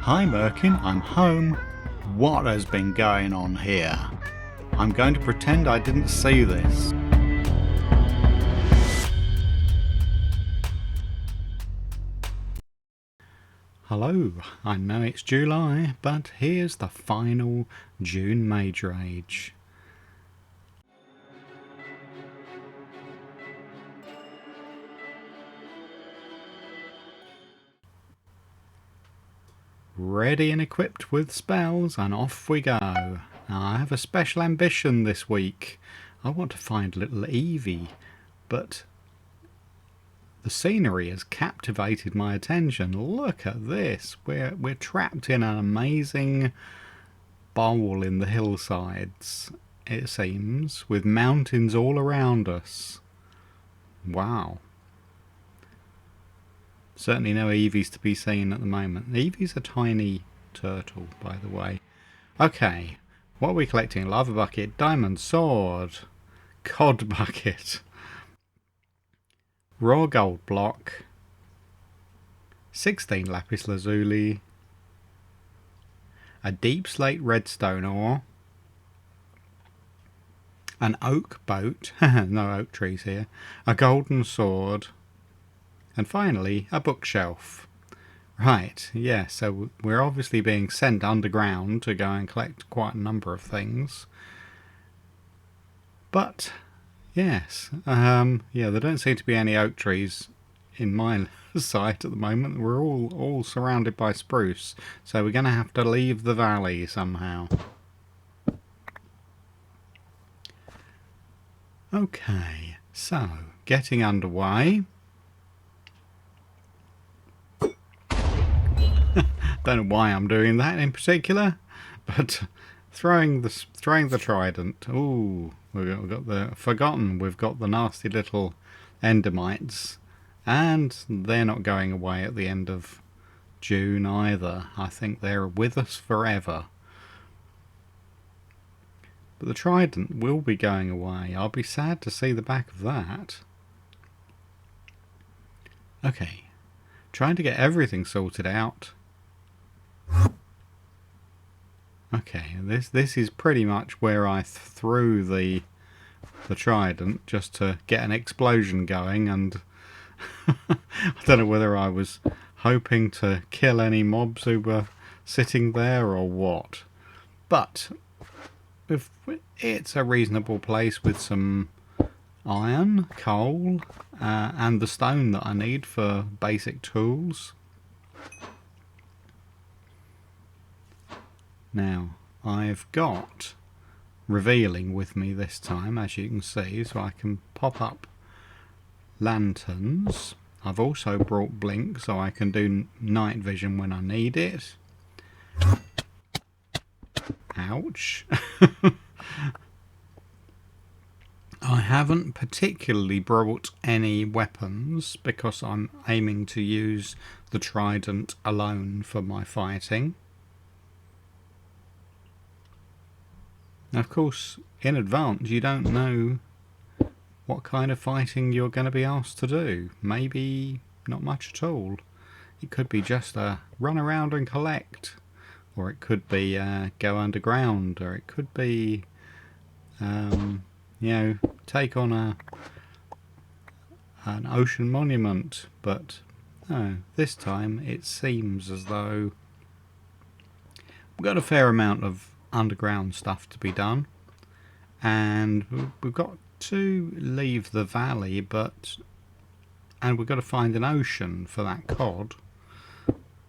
Hi Merkin, I'm home. What has been going on here? I'm going to pretend I didn't see this. Hello, I know it's July, but here's the final June Mage Rage. Ready and equipped with spells, and off we go. Now, I have a special ambition this week. I want to find little Evie, but the scenery has captivated my attention. Look at this. We're trapped in an amazing bowl in the hillsides, it seems, with mountains all around us. Wow. Certainly no Evies to be seen at the moment. Evie's a tiny turtle, by the way. Okay, what are we collecting? Lava bucket, diamond sword, cod bucket, raw gold block, 16 lapis lazuli, a deep slate redstone ore, an oak boat, no oak trees here, a golden sword, and finally a bookshelf. Right, yeah, so we're obviously being sent underground to go and collect quite a number of things. But yes, yeah, there don't seem to be any oak trees in my sight at the moment. We're all surrounded by spruce, so we're going to have to leave the valley somehow. Okay, so getting underway. Don't know why I'm doing that in particular, but throwing the trident. Ooh, we've got the nasty little endermites, and they're not going away at the end of June either. I think they're with us forever. But the trident will be going away. I'll be sad to see the back of that. Okay, trying to get everything sorted out. Okay, this is pretty much where I threw the trident just to get an explosion going, and I don't know whether I was hoping to kill any mobs who were sitting there or what. But if it's a reasonable place with some iron, coal, and the stone that I need for basic tools. Now, I've got revealing with me this time, as you can see, so I can pop up lanterns. I've also brought blink so I can do night vision when I need it. Ouch. I haven't particularly brought any weapons because I'm aiming to use the trident alone for my fighting. Of course, in advance, you don't know what kind of fighting you're going to be asked to do. Maybe not much at all. It could be just a run around and collect, or it could be go underground, or it could be, you know, take on an ocean monument. But no, this time it seems as though we've got a fair amount of underground stuff to be done, and we've got to leave the valley, and we've got to find an ocean for that cod,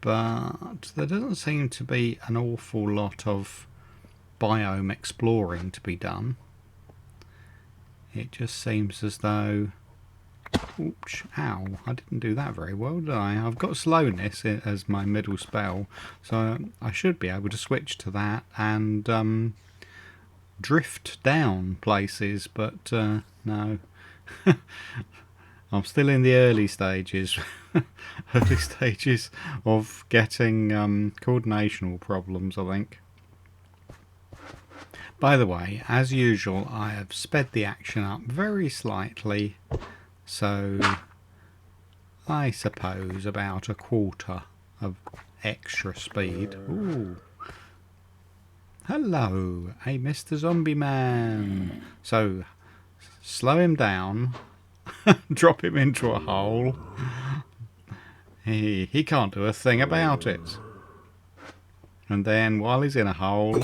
but there doesn't seem to be an awful lot of biome exploring to be done. It just seems as though, oops, ow, I didn't do that very well, did I? I've got slowness as my middle spell, so I should be able to switch to that and drift down places, but no. I'm still in the early stages of getting coordinational problems, I think. By the way, as usual, I have sped the action up very slightly, so I suppose about a quarter of extra speed. Ooh. Hello, hey Mr. Zombie Man. So, slow him down, drop him into a hole. He can't do a thing about it. And then, while he's in a hole,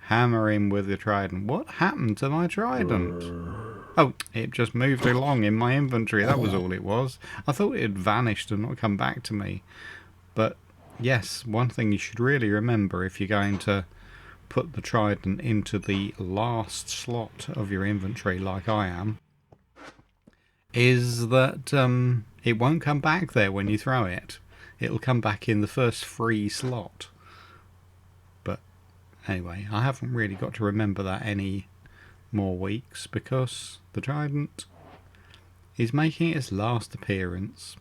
hammer him with the trident. What happened to my trident? Oh, it just moved along in my inventory. That was all it was. I thought it had vanished and not come back to me. But yes, one thing you should really remember if you're going to put the trident into the last slot of your inventory like I am, is that it won't come back there when you throw it. It'll come back in the first free slot. But anyway, I haven't really got to remember that any more weeks because the trident is making its last appearance.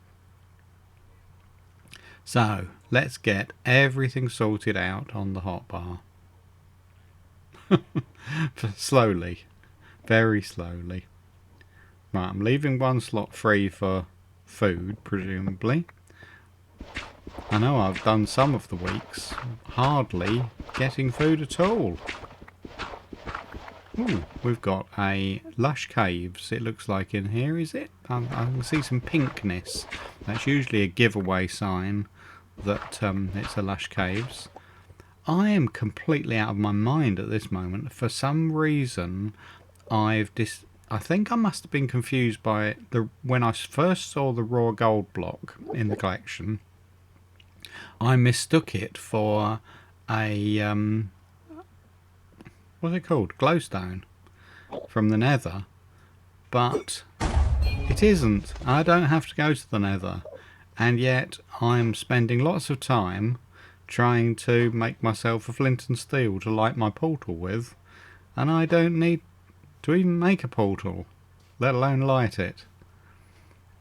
So let's get everything sorted out on the hotbar. Slowly, very slowly. Right, I'm leaving one slot free for food, presumably. I know I've done some of the weeks hardly getting food at all. Ooh, we've got a lush caves, it looks like in here, is it? I can see some pinkness. That's usually a giveaway sign that it's a lush caves. I am completely out of my mind at this moment. For some reason, I think I must have been confused by when I first saw the raw gold block in the collection. I mistook it for a what's it called? Glowstone from the Nether, but it isn't. I don't have to go to the Nether, and yet I'm spending lots of time trying to make myself a flint and steel to light my portal with, and I don't need to even make a portal, let alone light it.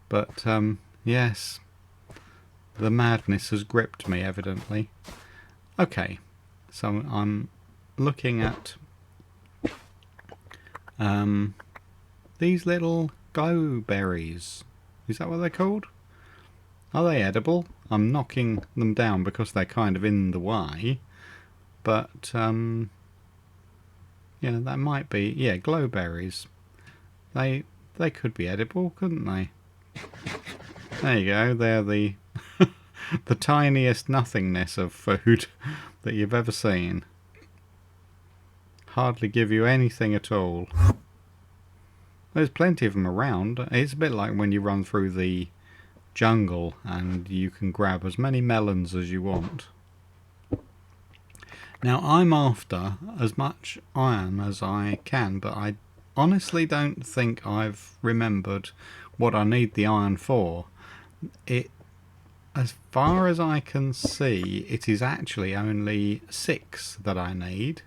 But yes, the madness has gripped me evidently. Okay, so I'm looking at these little glow berries. Is that what they're called? Are they edible? I'm knocking them down because they're kind of in the way. But, yeah, that might be... Yeah, glow berries. They could be edible, couldn't they? There you go. They're the the tiniest nothingness of food that you've ever seen. Hardly give you anything at all. There's plenty of them around. It's a bit like when you run through the jungle and you can grab as many melons as you want. Now I'm after as much iron as I can, but I honestly don't think I've remembered what I need the iron for. As far as I can see, it is actually only 6 that I need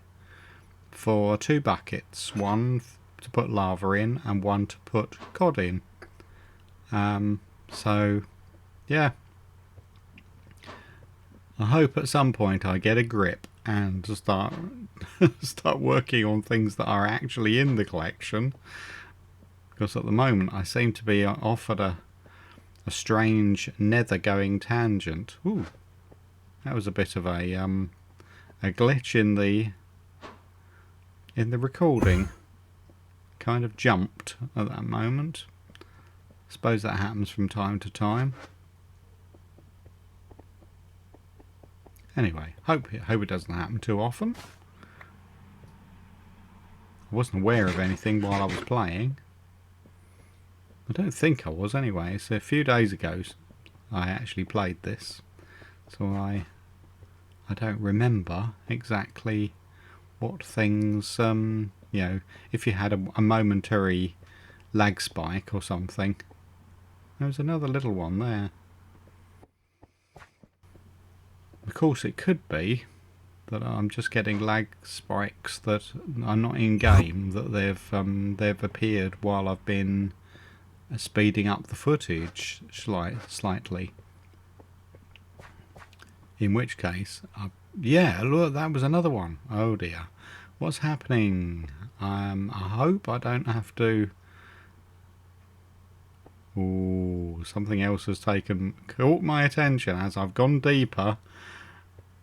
for 2 buckets, one to put lava in and one to put cod in. So yeah, I hope at some point I get a grip and start working on things that are actually in the collection, because at the moment I seem to be offered a strange nether going tangent. Ooh, that was a bit of a glitch in the recording. Kind of jumped at that moment. Suppose that happens from time to time. Anyway, hope it doesn't happen too often. I wasn't aware of anything while I was playing. I don't think I was anyway. It's a few days ago I actually played this, so I don't remember exactly what things, you know, if you had a momentary lag spike or something. There was another little one there. Of course it could be that I'm just getting lag spikes that are not in game, that they've appeared while I've been speeding up the footage slightly. In which case, yeah, look, that was another one. Oh dear, what's happening? I hope I don't have to Ooh, something else has caught my attention as I've gone deeper.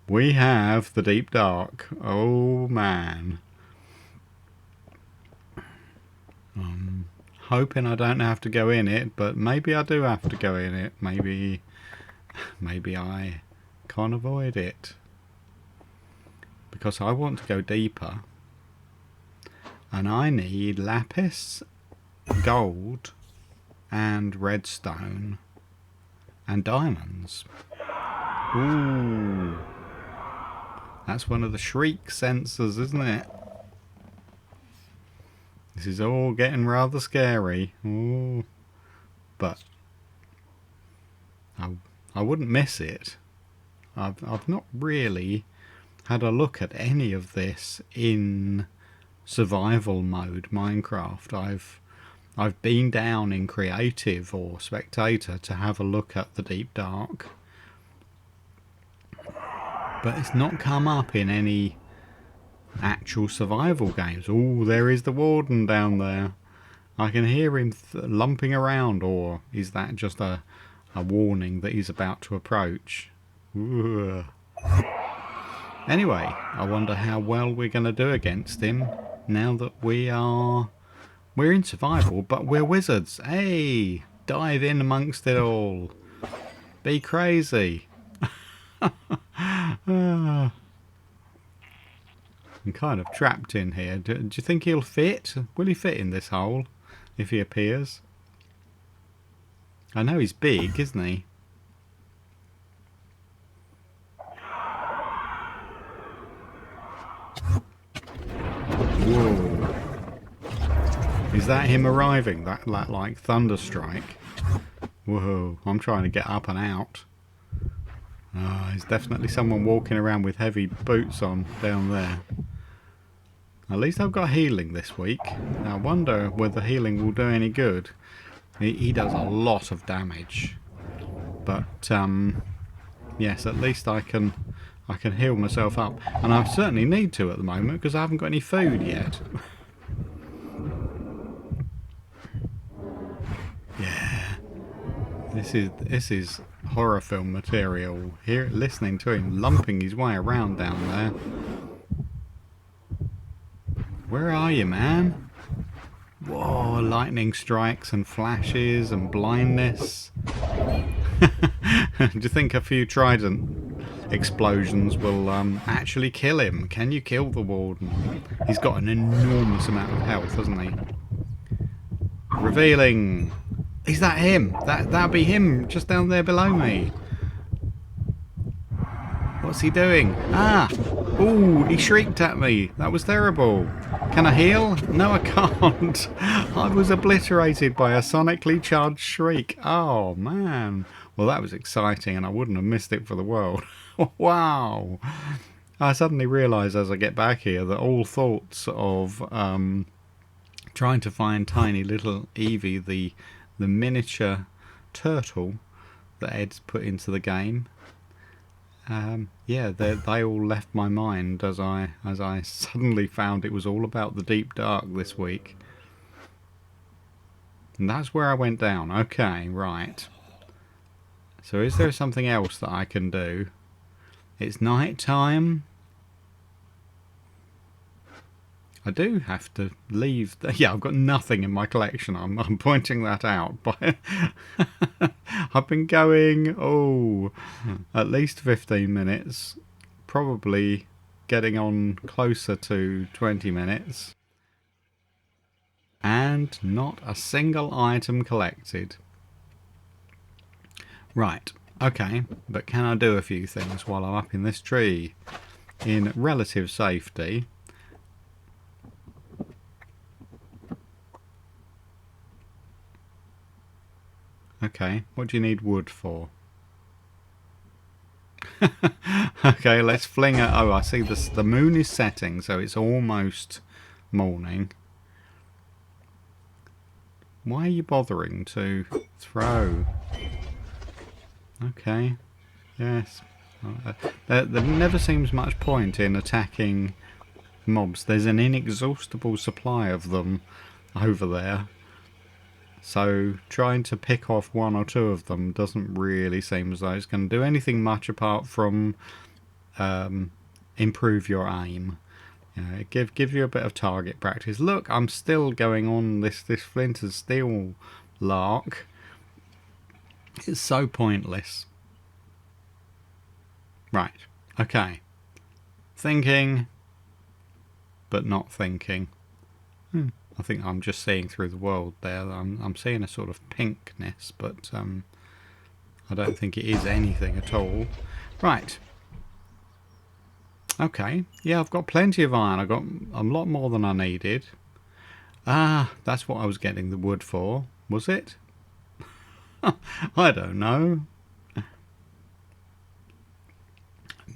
We have the deep dark. Oh man. Hoping I don't have to go in it, but maybe I do have to go in it. Maybe I can't avoid it. Because I want to go deeper. And I need lapis, gold, and redstone, and diamonds. Ooh. That's one of the shriek sensors, isn't it? This is all getting rather scary. Ooh. But I wouldn't miss it. I've not really had a look at any of this in survival mode Minecraft. I've been down in creative or spectator to have a look at the deep dark, but it's not come up in any actual survival games. Oh, there is the warden down there. I can hear him lumping around, or is that just a warning that he's about to approach? Ooh. Anyway, I wonder how well we're going to do against him now that we're in survival, but we're wizards. Hey, dive in amongst it all. Be crazy. I'm kind of trapped in here. Do you think he'll fit? Will he fit in this hole if he appears? I know he's big, isn't he? Whoa. Is that him arriving? That like thunderstrike? Whoa, I'm trying to get up and out. There's definitely someone walking around with heavy boots on down there. At least I've got healing this week. I wonder whether healing will do any good. He does a lot of damage. But, yes, at least I can heal myself up. And I certainly need to at the moment because I haven't got any food yet. Yeah. This is horror film material. Here, listening to him lumping his way around down there. Where are you, man? Whoa, lightning strikes and flashes and blindness. Do you think a few trident explosions will actually kill him? Can you kill the warden? He's got an enormous amount of health, hasn't he? Revealing. Is that him? That'd be him just down there below me. What's he doing? Ah! Ooh, he shrieked at me. That was terrible. Can I heal? No, I can't. I was obliterated by a sonically charged shriek. Oh, man. Well, that was exciting, and I wouldn't have missed it for the world. Wow. I suddenly realise as I get back here that all thoughts of trying to find tiny little Evie, the miniature turtle that Ed's put into the game, yeah, they all left my mind as I suddenly found it was all about the deep dark this week. And that's where I went down. Okay, right. So is there something else that I can do? It's night time. I do have to leave. Yeah, I've got nothing in my collection. I'm pointing that out. But I've been going, at least 15 minutes. Probably getting on closer to 20 minutes. And not a single item collected. Right, okay. But can I do a few things while I'm up in this tree? In relative safety. Okay, what do you need wood for? Okay, let's fling it. Oh, I see the moon is setting, so it's almost morning. Why are you bothering to throw? Okay, yes. There never seems much point in attacking mobs. There's an inexhaustible supply of them over there. So trying to pick off one or two of them doesn't really seem as though it's going to do anything much apart from improve your aim. You know, give you a bit of target practice. Look, I'm still going on this flint and steel lark. It's so pointless. Right, okay. Thinking, but not thinking. I think I'm just seeing through the world there. I'm seeing a sort of pinkness, but I don't think it is anything at all. Right. Okay. Yeah, I've got plenty of iron. I got a lot more than I needed. Ah, that's what I was getting the wood for. Was it? I don't know.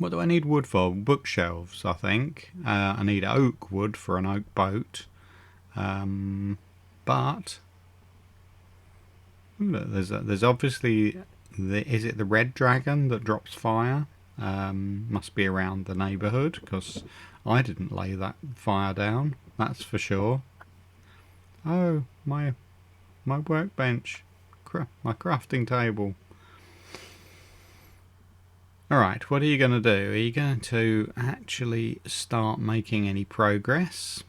What do I need wood for? Bookshelves, I think. I need oak wood for an oak boat. But there's obviously is it the red dragon that drops fire? Must be around the neighbourhood, because I didn't lay that fire down. That's for sure. Oh, my workbench, my crafting table. Alright, what are you going to do? Are you going to actually start making any progress?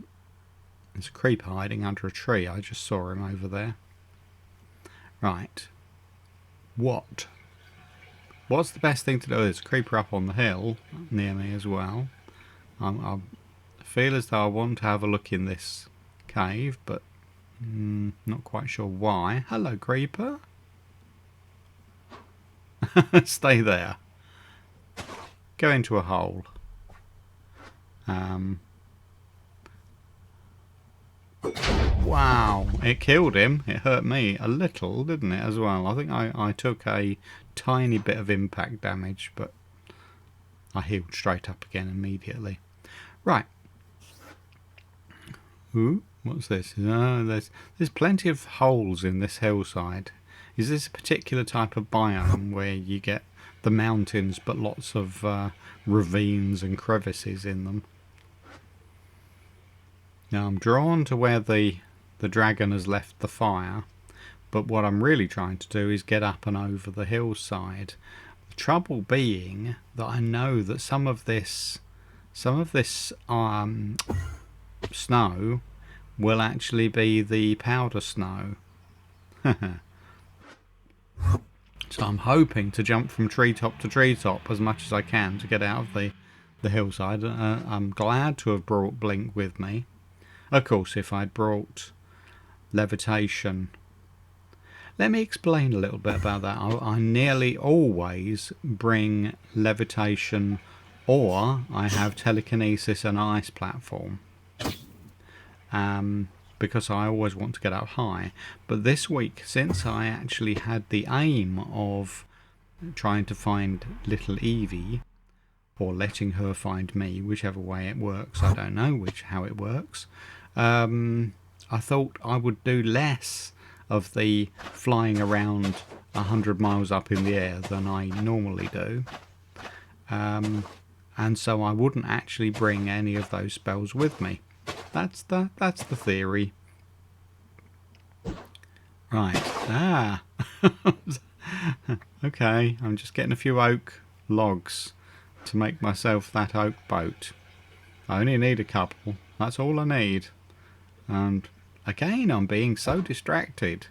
There's a creeper hiding under a tree. I just saw him over there. Right. What's the best thing to do? There's a creeper up on the hill near me as well. I feel as though I want to have a look in this cave, but not quite sure why. Hello, creeper. Stay there. Go into a hole. Wow, it killed him. It hurt me a little, didn't it, as well? I think I took a tiny bit of impact damage, but I healed straight up again immediately. Right. Ooh, what's this? There's plenty of holes in this hillside. Is this a particular type of biome where you get the mountains but lots of ravines and crevices in them? Now I'm drawn to where the dragon has left the fire, but what I'm really trying to do is get up and over the hillside. The trouble being that I know that some of this snow will actually be the powder snow. So I'm hoping to jump from treetop to treetop as much as I can to get out of the hillside. I'm glad to have brought Blink with me. Of course, if I'd brought levitation... Let me explain a little bit about that. I nearly always bring levitation, or I have telekinesis and ice platform. Because I always want to get up high. But this week, since I actually had the aim of trying to find little Evie, or letting her find me, whichever way it works, I don't know how it works, I thought I would do less of the flying around 100 miles up in the air than I normally do. And so I wouldn't actually bring any of those spells with me. That's the theory. Right. Ah. Okay, I'm just getting a few oak logs to make myself that oak boat. I only need a couple. That's all I need. And again, I'm being so distracted.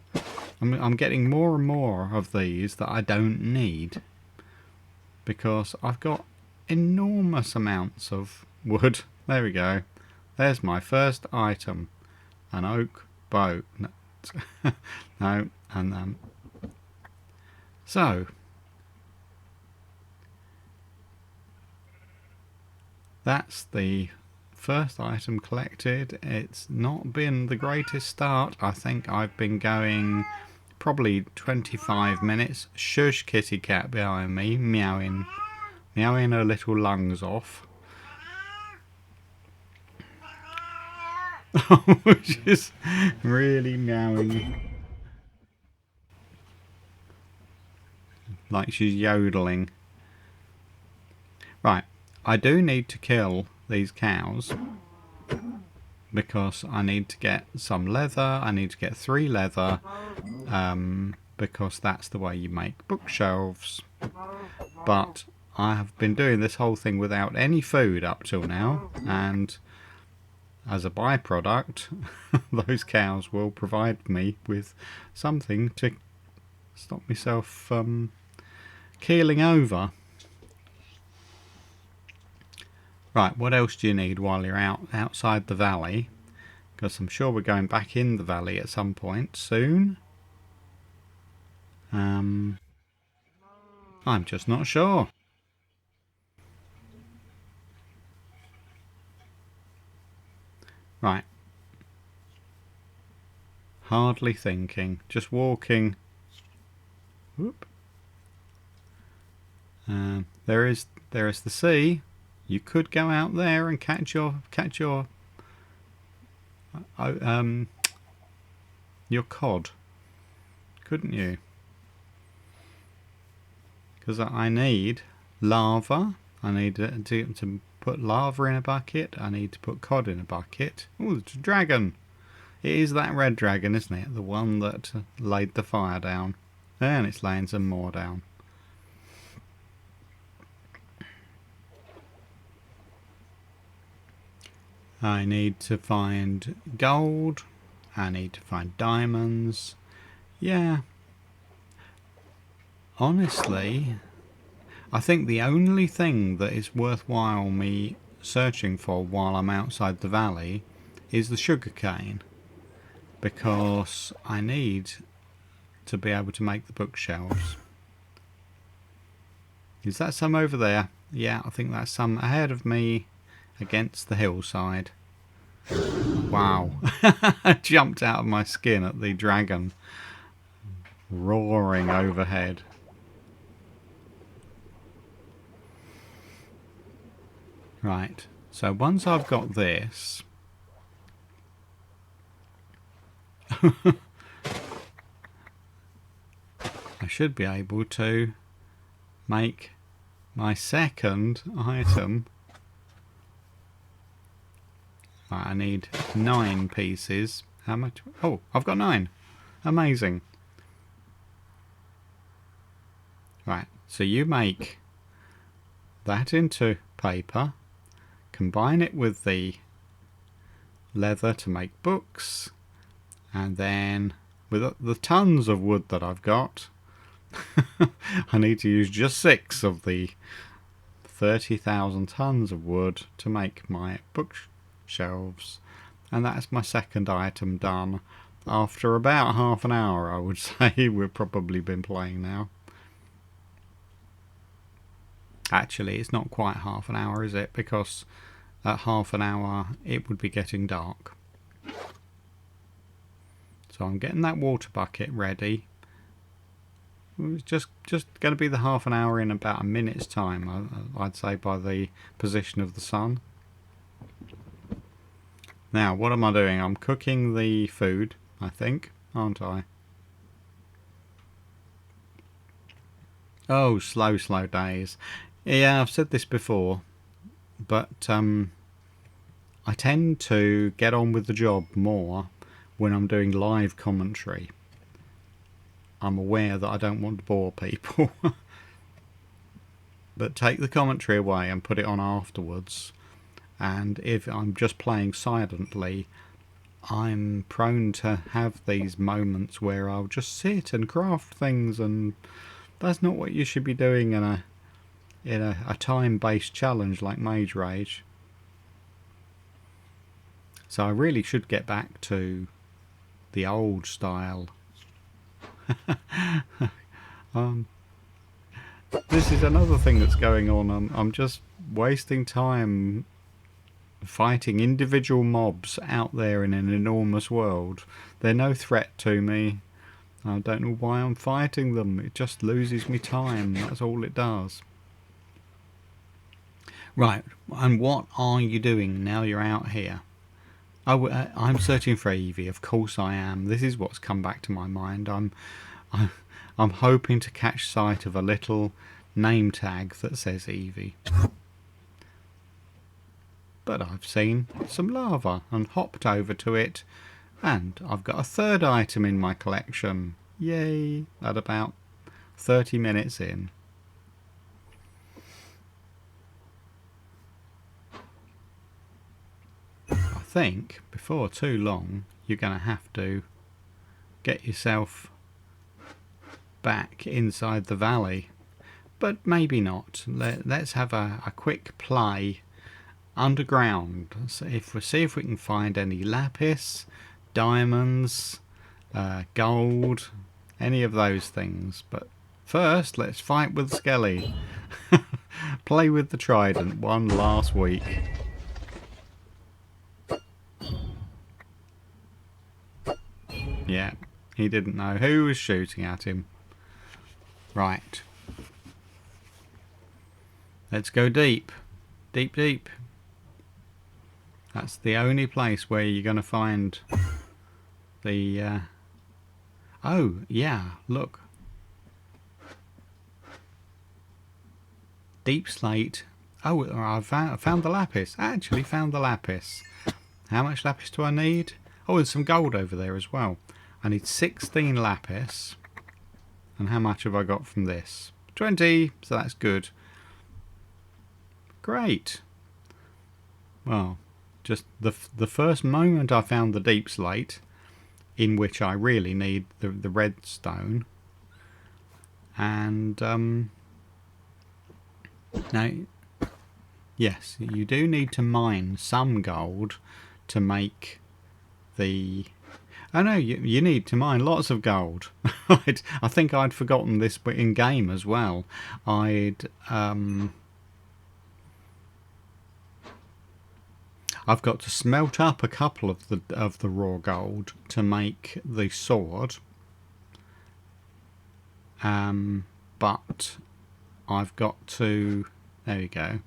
I'm getting more and more of these that I don't need, because I've got enormous amounts of wood. There we go. There's my first item. An oak boat. No, and so that's the first item collected. It's not been the greatest start. I think I've been going probably 25 minutes. Shush, kitty cat behind me, meowing her little lungs off. She's really meowing like she's yodeling. Right, I do need to kill these cows. because I need to get some leather. I need to get 3 leather, because that's the way you make bookshelves. But I have been doing this whole thing without any food up till now, and as a byproduct those cows will provide me with something to stop myself keeling over. Right, what else do you need while you're outside the valley? Because I'm sure we're going back in the valley at some point soon. I'm just not sure. Right. Hardly thinking. Just walking. Whoop. There is the sea. You could go out there and catch your cod, couldn't you? Because I need lava. I need to put lava in a bucket. I need to put cod in a bucket. Oh, it's a dragon. It is that red dragon, isn't it? The one that laid the fire down. And it's laying some more down. I need to find gold. I need to find diamonds. Yeah. Honestly, I think the only thing that is worthwhile me searching for while I'm outside the valley is the sugarcane, because I need to be able to make the bookshelves. Is that some over there? Yeah, I think that's some ahead of me against the hillside. Wow. I jumped out of my skin at the dragon roaring overhead. Right, so once I've got this, I should be able to make my second item. Right, I need 9 pieces. How much? Oh, I've got 9. Amazing. Right, so you make that into paper, combine it with the leather to make books, and then with the tons of wood that I've got, I need to use just 6 of the 30,000 tons of wood to make my bookshelves, and that's my second item done after about half an hour. I would say we've probably been playing now. Actually, it's not quite half an hour, is it? Because at half an hour it would be getting dark. So I'm getting that water bucket ready. It's just going to be the half an hour in about a minute's time, I'd say, by the position of the sun. Now, what am I doing? I'm cooking the food, I think, aren't I? Oh, slow days. Yeah, I've said this before, but I tend to get on with the job more when I'm doing live commentary. I'm aware that I don't want to bore people. But take the commentary away and put it on afterwards. And if I'm just playing silently, I'm prone to have these moments where I'll just sit and craft things, and that's not what you should be doing in a time-based challenge like Mage Rage. So I really should get back to the old style. This is another thing that's going on. I'm just wasting time fighting individual mobs out there in an enormous world. They're no threat to me. I don't know why I'm fighting them. It just loses me time. That's all it does. Right, and what are you doing now you're out here? Oh, I'm searching for Evie. Of course I am. This is what's come back to my mind. I'm hoping to catch sight of a little name tag that says Evie. But I've seen some lava and hopped over to it, and I've got a third item in my collection. Yay! At about 30 minutes in. I think before too long you're going to have to get yourself back inside the valley, but maybe not. Let's have a quick play underground. So see if we can find any lapis, diamonds, gold, any of those things. But first, let's fight with Skelly. Play with the Trident one last week. Yeah, he didn't know who was shooting at him. Right. Let's go deep. Deep, deep. That's the only place where you're going to find the... Oh, yeah, look. Deep slate. Oh, I found the lapis. I actually found the lapis. How much lapis do I need? Oh, there's some gold over there as well. I need 16 lapis. And how much have I got from this? 20, so that's good. Great. Well, just the first moment I found the deep slate, in which I really need the redstone. And, now, yes, you do need to mine some gold to make the... Oh no, you need to mine lots of gold. I think I'd forgotten this in game as well. I've got to smelt up a couple of the raw gold to make the sword. But I've got to... There we go.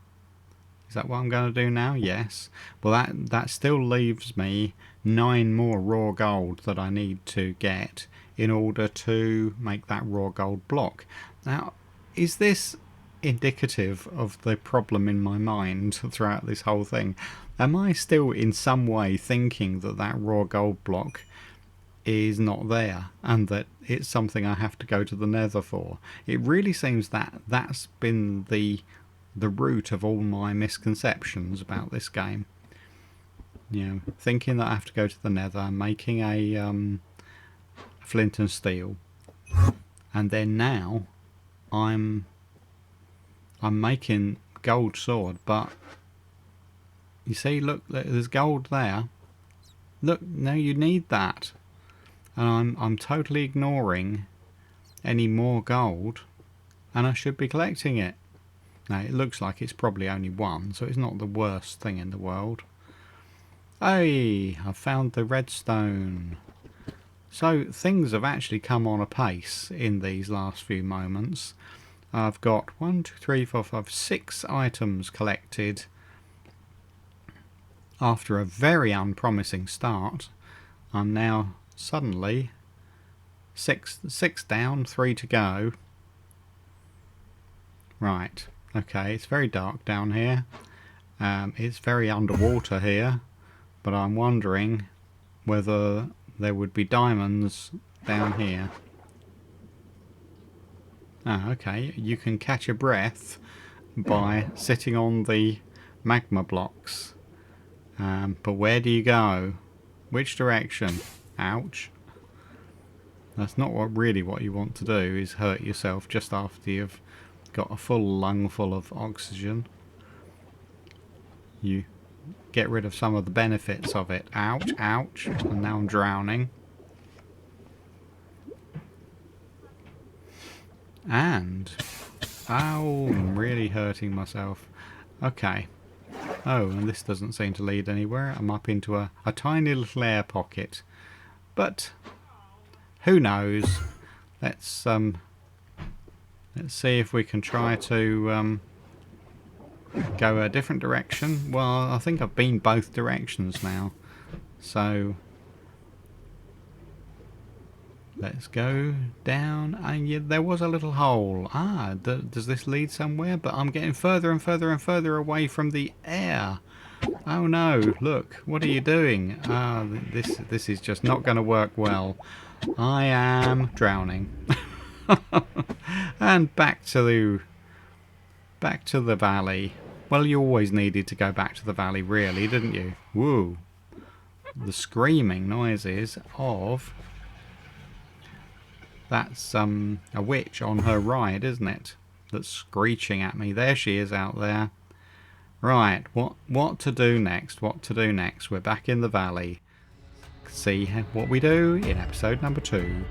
Is that what I'm going to do now? Yes. Well, that still leaves me 9 more raw gold that I need to get in order to make that raw gold block. Now, is this indicative of the problem in my mind throughout this whole thing? Am I still in some way thinking that raw gold block is not there and that it's something I have to go to the nether for? It really seems that that's been the root of all my misconceptions about this game. You know, thinking that I have to go to the nether, making a flint and steel, and then now I'm making gold sword. But you see, look, there's gold there. Look, no, you need that, and I'm totally ignoring any more gold, and I should be collecting it. Now, it looks like it's probably only 1, so it's not the worst thing in the world. Hey, I found the redstone. So, things have actually come on apace in these last few moments. I've got 1, 2, 3, 4, 5, 6 items collected after a very unpromising start. I'm now suddenly 6 down, 3 to go. Right. Okay, it's very dark down here. It's very underwater here, but I'm wondering whether there would be diamonds down here. Ah, okay, you can catch a breath by sitting on the magma blocks. But where do you go? Which direction? Ouch. That's not really what you want to do, is hurt yourself just after you've got a full lungful of oxygen. You get rid of some of the benefits of it. Ouch, ouch. And now I'm drowning. And... oh, I'm really hurting myself. Okay. Oh, and this doesn't seem to lead anywhere. I'm up into a tiny little air pocket. But... who knows? Let's see if we can try to go a different direction. Well, I think I've been both directions now. So let's go down. And yeah, there was a little hole. Ah, does this lead somewhere? But I'm getting further and further and further away from the air. Oh no, look, what are you doing? Ah, this is just not going to work well. I am drowning. And back to the valley. Well, you always needed to go back to the valley, really, didn't you? Woo. The screaming noises of... That's a witch on her ride, isn't it? That's screeching at me. There she is out there. Right, what to do next? What to do next? We're back in the valley. See what we do in episode number 2.